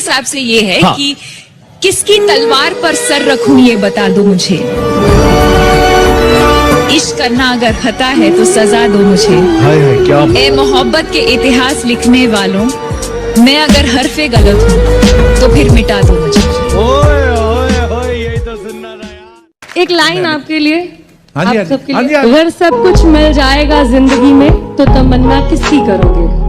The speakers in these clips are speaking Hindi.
हिसाब से ये है हाँ। कि किसकी तलवार पर सर रखूं ये बता दो मुझे। इश्क करना अगर खता है तो सजा दो मुझे। हाय हाय क्या ए मोहब्बत के इतिहास लिखने वालों, मैं अगर हरफे गलत हूँ तो फिर मिटा दो मुझे। ओए ओए ओए यही तो सुनना था यार। एक लाइन आपके लिए, हाँ जी, आप सबके हाँ जी, लिए। हाँ जी। अगर सब कुछ मिल जाएगा जिंदगी में तो तमन्ना किसकी करोगे?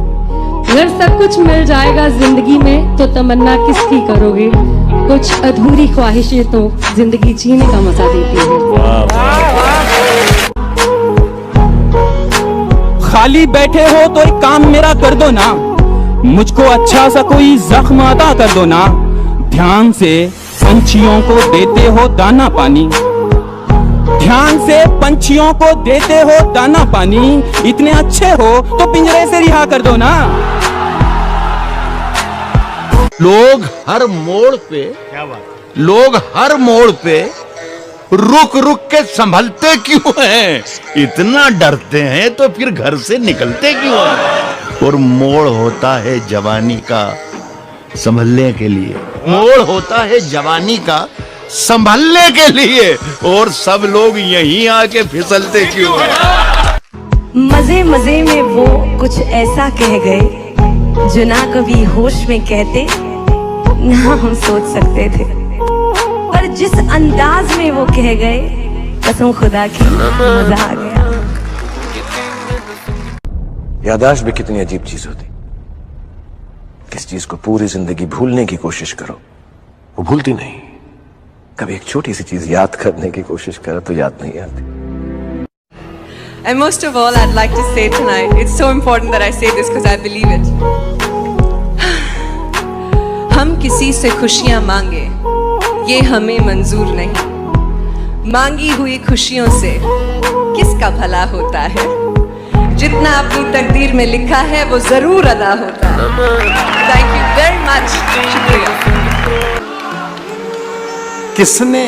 अगर सब कुछ मिल जाएगा जिंदगी में तो तमन्ना किसकी करोगे? कुछ अधूरी ख्वाहिशें तो जिंदगी जीने का मजा देती है। खाली बैठे हो तो एक काम मेरा कर दो ना, मुझको अच्छा सा कोई जख्म अदा कर दो ना। ध्यान से पंछियों को देते हो दाना पानी, ध्यान से पंछियों को देते हो दाना पानी। इतने अच्छे हो तो पिंजरे से रिहा कर दो ना। लोग हर मोड़ पे, क्या बात। लोग हर मोड़ पे रुक रुक के संभलते क्यों हैं? इतना डरते हैं तो फिर घर से निकलते क्यों हैं? और मोड़ होता है जवानी का संभलने के लिए, मोड़ होता है जवानी का संभलने के लिए, और सब लोग यहीं आके फिसलते क्यों हैं? मजे मजे में वो कुछ ऐसा कह गए जो ना कभी होश में कहते ना हम सोच सकते थे, पर जिस अंदाज में वो कह गए कसम खुदा की मजा आ गया। याददाश्त भी कितनी अजीब चीज होती। किस चीज को पूरी जिंदगी भूलने की कोशिश करो वो भूलती नहीं, कभी एक छोटी सी चीज याद करने की कोशिश करो तो याद नहीं आती। And most of all, I'd like to say tonight, it's so important that I say this because I believe it. हम किसी से खुशियां मांगे ये हमें मंजूर नहीं, मांगी हुई खुशियों से किसका भला होता है? जितना अपनी तकदीर में लिखा है वो जरूर अदा होता है। थैंक यू वेरी मच, शुक्रिया। किसने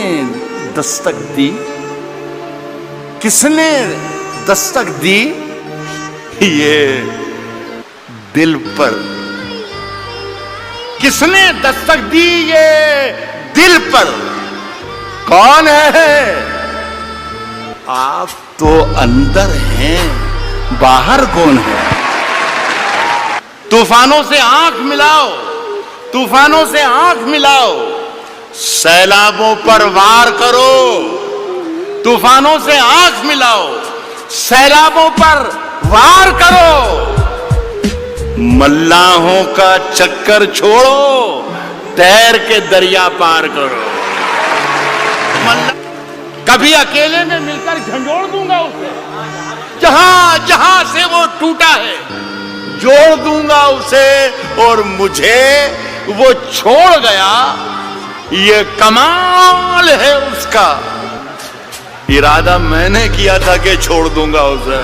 दस्तक दी, किसने दस्तक दी ये दिल पर, किसने दस्तक दी ये दिल पर? कौन है? आप तो अंदर हैं, बाहर कौन है? तूफानों से आंख मिलाओ, तूफानों से आंख मिलाओ, सैलाबों पर वार करो। तूफानों से आंख मिलाओ, सैलाबों पर वार करो। मल्लाहों का चक्कर छोड़ो, तैर के दरिया पार करो। कभी अकेले में मिलकर झंझोड़ दूंगा उसे, जहां जहां से वो टूटा है जोड़ दूंगा उसे, और मुझे वो छोड़ गया ये कमाल है उसका। इरादा मैंने किया था कि छोड़ दूंगा उसे।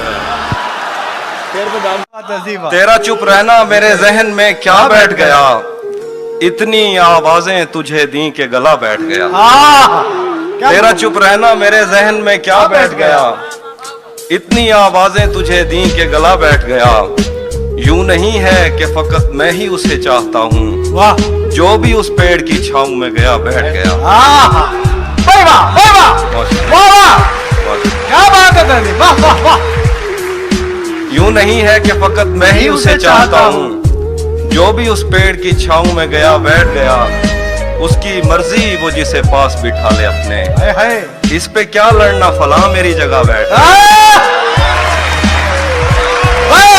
तेरा चुप रहना मेरे जहन में क्या बैठ गया, इतनी आवाजें तुझे दी के गला बैठ गया। तेरा चुप रहना मेरे जहन में क्या बैठ गया, इतनी आवाजें तुझे दी के गला बैठ गया। यूं नहीं है कि फकत मैं ही उसे चाहता हूँ, जो भी उस पेड़ की छांव में गया बैठ गया। क्या बात है दादी, वाह वाह वाह। यूं नहीं है कि फकत मैं ही उसे चाहता हूँ, जो भी उस पेड़ की छांव में गया बैठ गया। उसकी मर्जी वो जिसे पास बिठा ले अपने, इस पे क्या लड़ना फला मेरी जगह बैठ।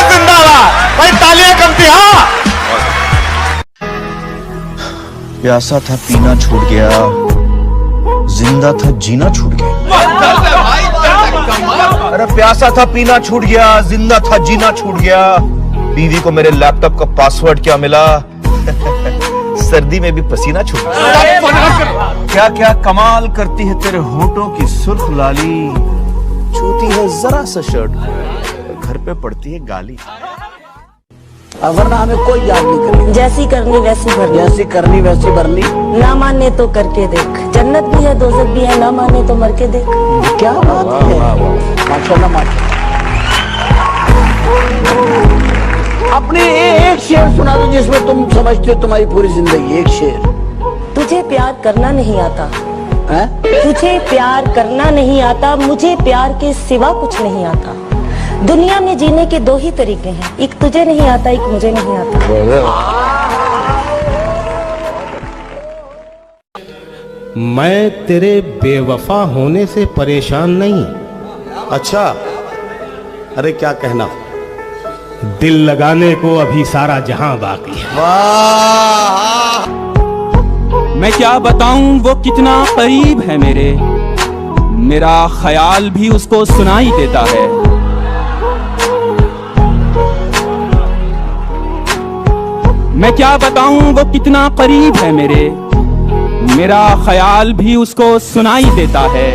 जिंदाबाद भाई, तालियां कमती। हाँ, प्यासा था पीना छूट गया, जिंदा था जीना छूट गया। अरे प्यासा था पीना छूट गया, जिंदा था जीना छूट गया। बीवी को मेरे लैपटॉप का पासवर्ड क्या मिला, सर्दी में भी पसीना छूट गया। क्या क्या कमाल करती है तेरे होठों की सुर्ख लाली, छूती है जरा सा शर्ट घर पे पड़ती है गाली। वरना हमें कोई याद नहीं करेगा। जैसी करनी वैसी भरनी, जैसी करनी वैसी भरनी। ना माने तो करके देख, जन्नत भी है दोज़ख भी है, ना माने तो मर के देख। क्या बात है, माशाल्लाह माशाल्लाह। अपने एक शेर सुना दो जिसमें तुम समझते हो तुम्हारी पूरी जिंदगी। एक शेर। तुझे प्यार करना नहीं आता है? तुझे प्यार करना नहीं आता, मुझे प्यार के सिवा कुछ नहीं आता। दुनिया में जीने के दो ही तरीके हैं, एक तुझे नहीं आता, एक मुझे नहीं आता। मैं तेरे बेवफा होने से परेशान नहीं। अच्छा, अरे क्या कहना, दिल लगाने को अभी सारा जहां बाकी है। मैं क्या बताऊं वो कितना करीब है मेरे, मेरा ख्याल भी उसको सुनाई देता है। मैं क्या बताऊं वो कितना करीब है मेरे, मेरा ख्याल भी उसको सुनाई देता है।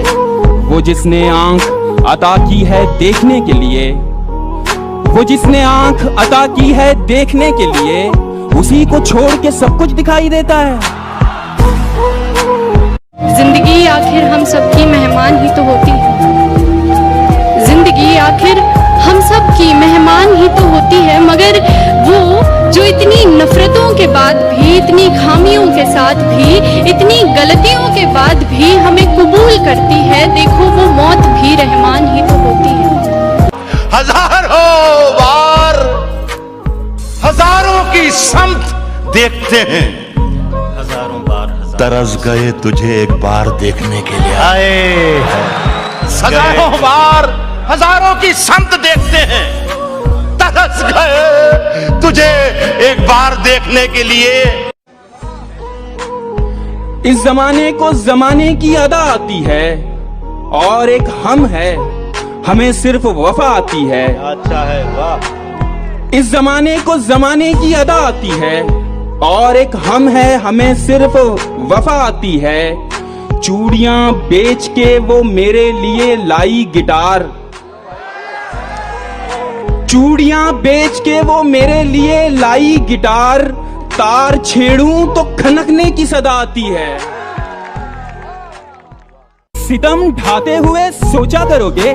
वो जिसने आंख अता की है देखने के लिए, वो जिसने आंख अता की है देखने के लिए, उसी को छोड़ के सब कुछ दिखाई देता है। जिंदगी आखिर हम सबकी मेहमान ही तो होती है। जिंदगी आखिर हम सब की मेहमान ही तो होती है, मगर वो जो इतनी नफरतों के बाद भी, इतनी खामियों के साथ भी, इतनी गलतियों के बाद भी हमें कबूल करती है, देखो वो मौत भी रहमान ही तो होती है। हजारों बार हजारों की समत देखते हैं, हजारों बार तरस गए तुझे एक बार देखने के लिए। आए हजारों बार हजारों की समत देखते हैं, तरस गए तुझे एक बार देखने के लिए। इस जमाने को जमाने की अदा आती है, और एक हम है हमें सिर्फ वफा आती है। अच्छा है, वाह। इस जमाने को जमाने की अदा आती है, और एक हम है हमें सिर्फ वफा आती है। चूड़ियां बेच के वो मेरे लिए लाई गिटार, चूड़ियां बेच के वो मेरे लिए लाई गिटार, तार छेड़ूं तो खनकने की सदा आती है। सितम ढाते हुए सोचा करोगे,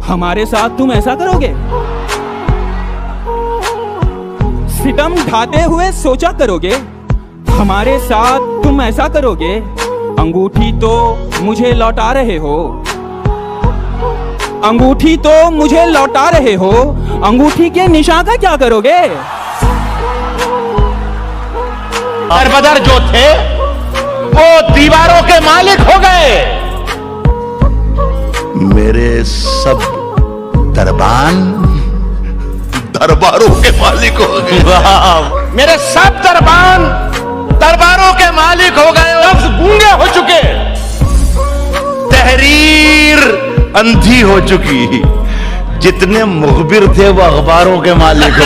हमारे साथ तुम ऐसा करोगे? सितम ढाते हुए सोचा करोगे, हमारे साथ तुम ऐसा करोगे? अंगूठी तो मुझे लौटा रहे हो, अंगूठी तो मुझे लौटा रहे हो, अंगूठी के निशान का क्या करोगे? बदर जो थे वो दीवारों के मालिक हो गए, मेरे सब दरबान दरबारों के मालिक हो गए। मेरे सब दरबान दरबारों के मालिक हो गए, लफ्ज गूंगे हो चुके, तहरीर अंधी हो चुकी, जितने मुखबिर थे वो अखबारों के मालिक हो